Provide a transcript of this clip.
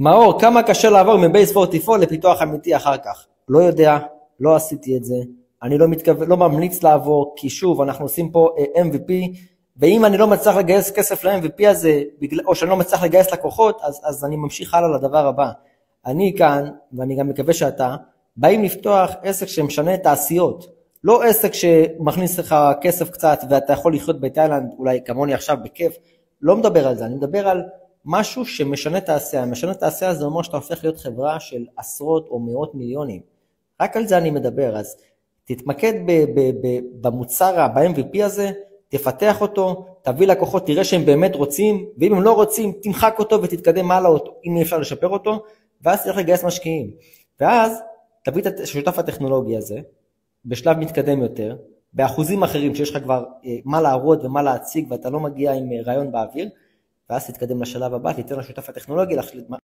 מאור, כמה קשה לעבור מבייס 44 לפיתוח אמיתי אחר כך? לא יודע, לא עשיתי את זה, אני לא ממליץ לעבור, כי שוב, אנחנו עושים פה MVP, ואם אני לא מצליח לגייס כסף ל-MVP הזה, או שאני לא מצליח לגייס לקוחות, אז אני ממשיך הלאה לדבר הבא. אני כאן, ואני גם מקווה שאתה, באים לפתוח עסק שמשנה תעשיות, לא עסק שמכניס לך כסף קצת, ואתה יכול לחיות בתאילנד, אולי כמוני עכשיו בכיף, לא מדבר על זה, אני מדבר על משהו שמשנה תעשייה. משנה תעשייה זה אומר שאתה הופך להיות חברה של עשרות או מאות מיליונים. רק על זה אני מדבר, אז תתמקד במוצר, ב-MVP הזה, תפתח אותו, תביא לקוחות, תראה שהם באמת רוצים, ואם הם לא רוצים, תמחק אותו ותתקדם מעלה אותו, אם אפשר לשפר אותו, ואז צריך לגייס משקיעים. ואז תביא את השותף הטכנולוגי הזה, בשלב מתקדם יותר, באחוזים אחרים שיש לך כבר מה להראות ומה להציג, ואתה לא מגיע עם רעיון באוויר, ואז תתקדם לשלב הבא, תיתן לשותף הטכנולוגי להחליט מה